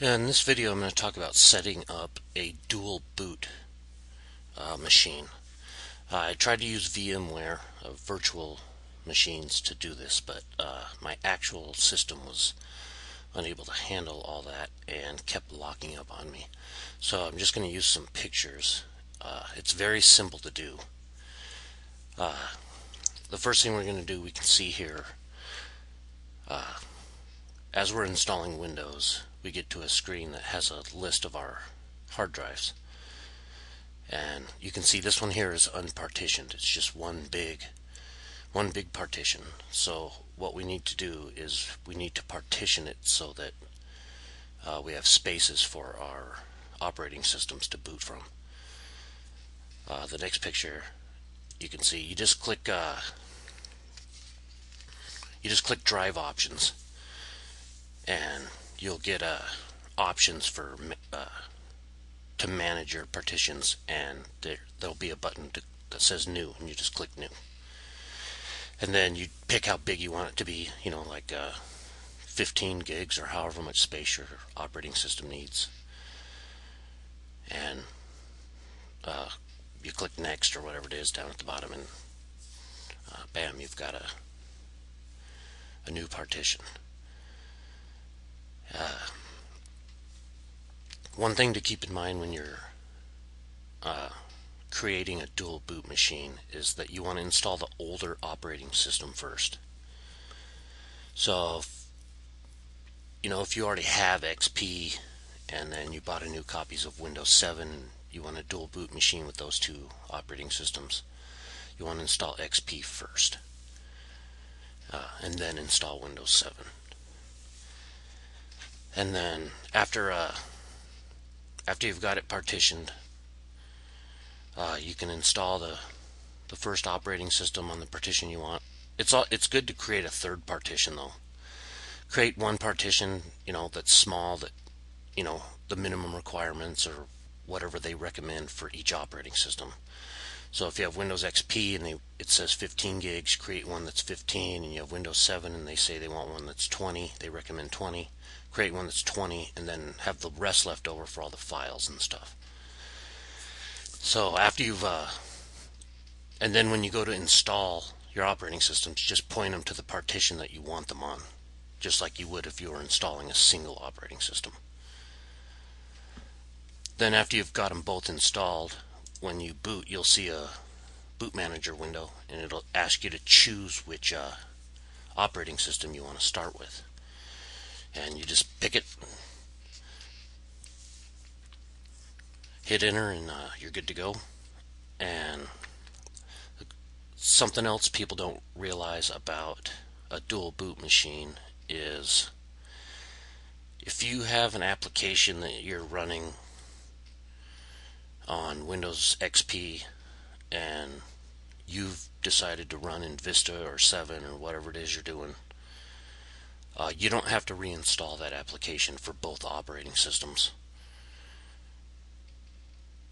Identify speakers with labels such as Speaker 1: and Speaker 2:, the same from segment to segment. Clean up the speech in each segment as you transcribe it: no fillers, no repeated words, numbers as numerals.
Speaker 1: In this video I'm going to talk about setting up a dual boot machine. I tried to use VMware virtual machines to do this, but my actual system was unable to handle all that and kept locking up on me. So I'm just going to use some pictures. It's very simple to do. The first thing we're going to do, we can see here, as we're installing Windows, we get to a screen that has a list of our hard drives. And you can see this one here is unpartitioned. It's just one big partition. So what we need to do is we need to partition it so that we have spaces for our operating systems to boot from. The next picture, you can see you just click drive options, and you'll get options for to manage your partitions, and there'll be a button that says new, and you just click new, and then you pick how big you want it to be, like 15 gigs or however much space your operating system needs, and you click next or whatever it is down at the bottom, and bam, you've got a new partition. One thing to keep in mind when you're creating a dual boot machine is that you want to install the older operating system first. So if you already have XP and then you bought a new copies of Windows 7, you want a dual boot machine with those two operating systems, you want to install XP first, and then install Windows 7. And then after you've got it partitioned, you can install the first operating system on the partition you want. It's good to create a third partition though. Create one partition, that's small, that the minimum requirements or whatever they recommend for each operating system. So if you have Windows XP and it says 15 gigs, create one that's 15, and you have Windows 7 and they say they want one that's 20, they recommend 20. Create one that's 20, and then have the rest left over for all the files and stuff. So after you've and then when you go to install your operating systems, just point them to the partition that you want them on, just like you would if you were installing a single operating system. Then after you've got them both installed, when you boot, you'll see a boot manager window, and it'll ask you to choose which operating system you want to start with. And you just pick it, hit enter, and you're good to go. And something else people don't realize about a dual boot machine is if you have an application that you're running on Windows XP and you've decided to run in Vista or 7 or whatever it is you're doing, you don't have to reinstall that application for both operating systems.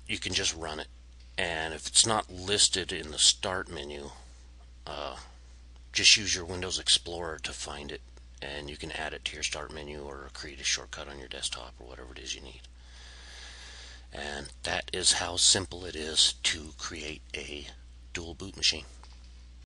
Speaker 1: You can just run it, and if it's not listed in the start menu, just use your Windows Explorer to find it, and you can add it to your start menu or create a shortcut on your desktop or whatever it is you need. And that is how simple it is to create a dual boot machine.